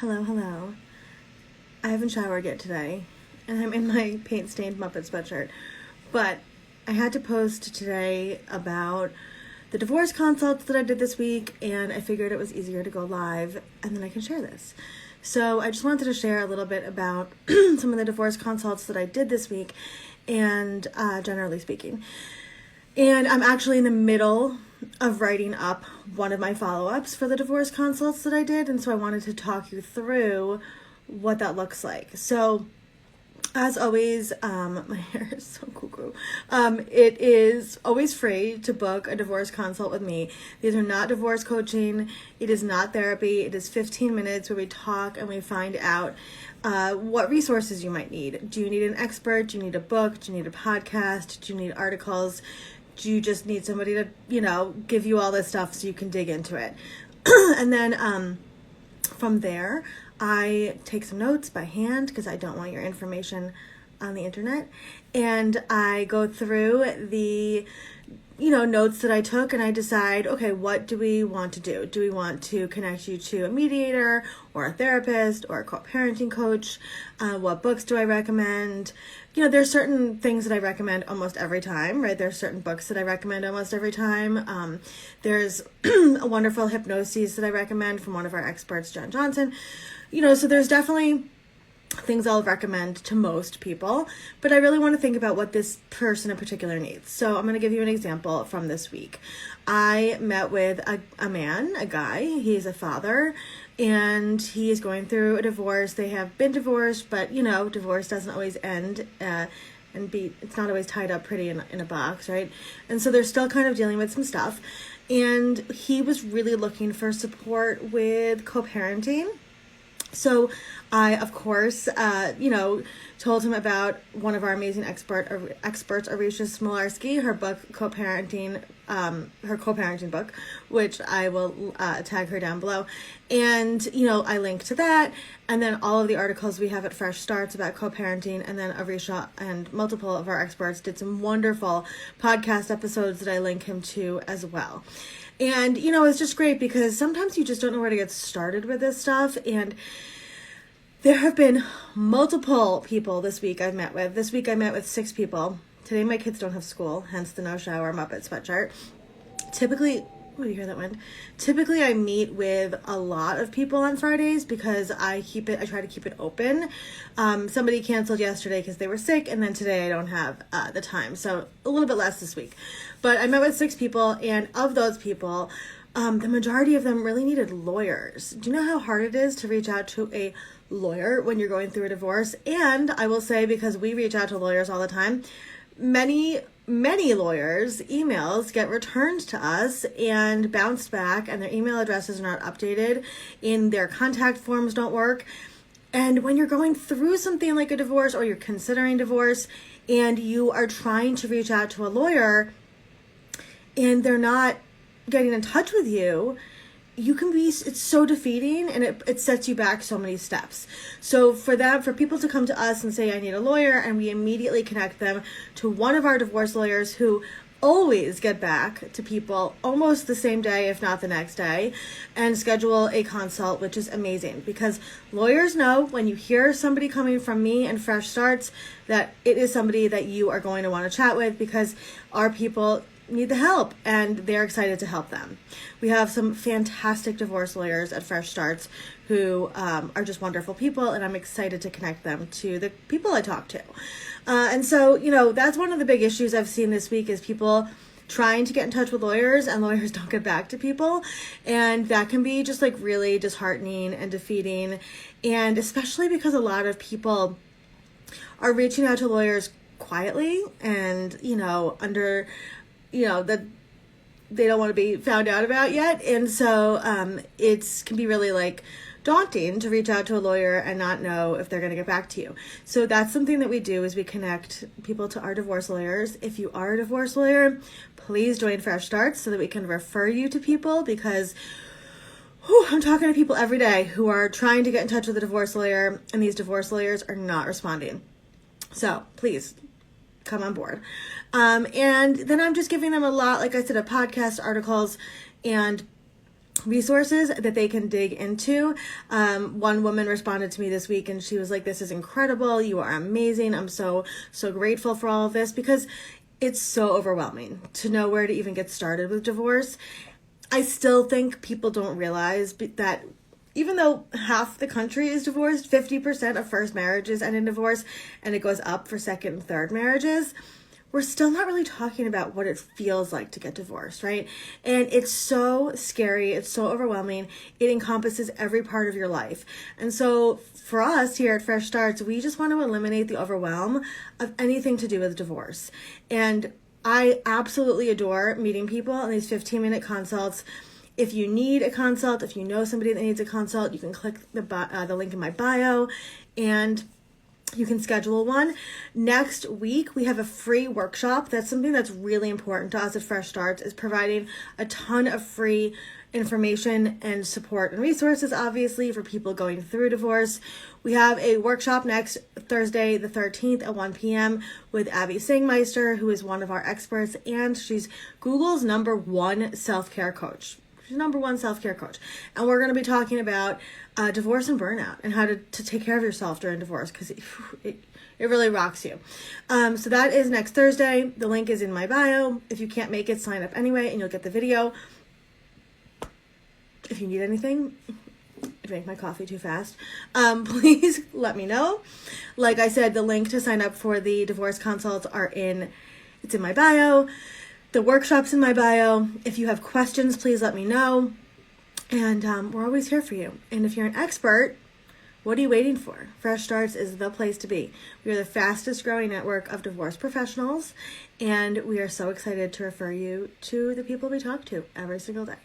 Hello. I haven't showered yet today, and I'm in my paint-stained Muppet sweatshirt. But I had to post today about the divorce consults that I did this week, and I figured it was easier to go live, and then I can share this. So I just wanted to share a little bit about some of the divorce consults that I did this week, and generally speaking. And I'm actually in the middle of writing up one of my follow-ups for the divorce consults that I did, and so I wanted to talk you through what that looks like. So, as always, my hair is so cuckoo. It is always free to book a divorce consult with me. These are not divorce coaching. It is not therapy. It is 15 minutes where we talk and we find out what resources you might need. Do you need an expert? Do you need a book? Do you need a podcast? Do you need articles? Do you just need somebody to, give you all this stuff so you can dig into it? And then from there, I take some notes by hand because I don't want your information on the internet. And I go through the, notes that I took, and I decide, okay, what do we want to do? Do we want to connect you to a mediator or a therapist or a co-parenting coach? What books do I recommend? There's certain things that I recommend almost every time, right? There's certain books that I recommend almost every time. There's a wonderful hypnosis that I recommend from one of our experts, Jen Johnson. So there's definitely things I'll recommend to most people, but I really want to think about what this person in particular needs. So I'm going to give you an example from this week. I met with a guy. He's a father, and he is going through a divorce. They have been divorced, but divorce doesn't always end it's not always tied up pretty in a box, right? And so they're still kind of dealing with some stuff, and he was really looking for support with co-parenting. So I, of course, told him about one of our amazing experts, Arisha Smolarski, her book, her co-parenting book, which I will tag her down below. And, I linked to that. And then all of the articles we have at Fresh Starts about co-parenting. And then Arisha and multiple of our experts did some wonderful podcast episodes that I link him to as well. And, it's just great because sometimes you just don't know where to get started with this stuff. And there have been multiple people this week I've met with. This week I met with 6 people. Today my kids don't have school, hence the no shower Muppet sweatshirt. Typically, do you hear that wind? Typically I meet with a lot of people on Fridays because I try to keep it open. Somebody canceled yesterday because they were sick, and then today I don't have the time. So a little bit less this week. But I met with 6 people, and of those people, the majority of them really needed lawyers. Do you know how hard it is to reach out to a lawyer when you're going through a divorce? And I will say, because we reach out to lawyers all the time, many lawyers' emails get returned to us and bounced back, and their email addresses are not updated, and their contact forms don't work. And when you're going through something like a divorce, or you're considering divorce, and you are trying to reach out to a lawyer and they're not getting in touch with you, it's so defeating, and it sets you back so many steps. So for people to come to us and say, I need a lawyer, and we immediately connect them to one of our divorce lawyers who always get back to people almost the same day, if not the next day, and schedule a consult, which is amazing, because lawyers know when you hear somebody coming from me and Fresh Starts that it is somebody that you are going to want to chat with, because our people need the help and they're excited to help them. We have some fantastic divorce lawyers at Fresh Starts who are just wonderful people, and I'm excited to connect them to the people I talk to. And so, that's one of the big issues I've seen this week is people trying to get in touch with lawyers, and lawyers don't get back to people. And that can be just like really disheartening and defeating. And especially because a lot of people are reaching out to lawyers quietly and, under that they don't want to be found out about yet. And so it can be really daunting to reach out to a lawyer and not know if they're going to get back to you. So that's something that we do, is we connect people to our divorce lawyers. If you are a divorce lawyer, please join Fresh Starts so that we can refer you to people, because I'm talking to people every day who are trying to get in touch with a divorce lawyer, and these divorce lawyers are not responding. So please come on board. And then I'm just giving them a lot, like I said, of podcast articles and resources that they can dig into. One woman responded to me this week and she was like, this is incredible. You are amazing. I'm so grateful for all of this, because it's so overwhelming to know where to even get started with divorce. I still think people don't realize that even though half the country is divorced, 50% of first marriages end in divorce, and it goes up for second and third marriages, we're still not really talking about what it feels like to get divorced, right? And it's so scary. It's so overwhelming. It encompasses every part of your life. And so for us here at Fresh Starts, we just want to eliminate the overwhelm of anything to do with divorce. And I absolutely adore meeting people in these 15-minute consults. If you need a consult, if you know somebody that needs a consult, you can click the link in my bio and you can schedule one. Next week, we have a free workshop. That's something that's really important to us at Fresh Starts, is providing a ton of free information and support and resources, obviously, for people going through divorce. We have a workshop next Thursday, the 13th at 1 p.m. with Abby Singmeister, who is one of our experts, and she's Google's #1 self-care coach. She's #1 self-care coach. And we're going to be talking about divorce and burnout and how to take care of yourself during divorce, because it really rocks you. So that is next Thursday. The link is in my bio. If you can't make it, sign up anyway and you'll get the video. If you need anything, I drank my coffee too fast, please let me know. Like I said, the link to sign up for the divorce consults it's in my bio. The workshop's in my bio. If you have questions, please let me know. And we're always here for you. And if you're an expert, what are you waiting for? Fresh Starts is the place to be. We are the fastest growing network of divorce professionals, and we are so excited to refer you to the people we talk to every single day.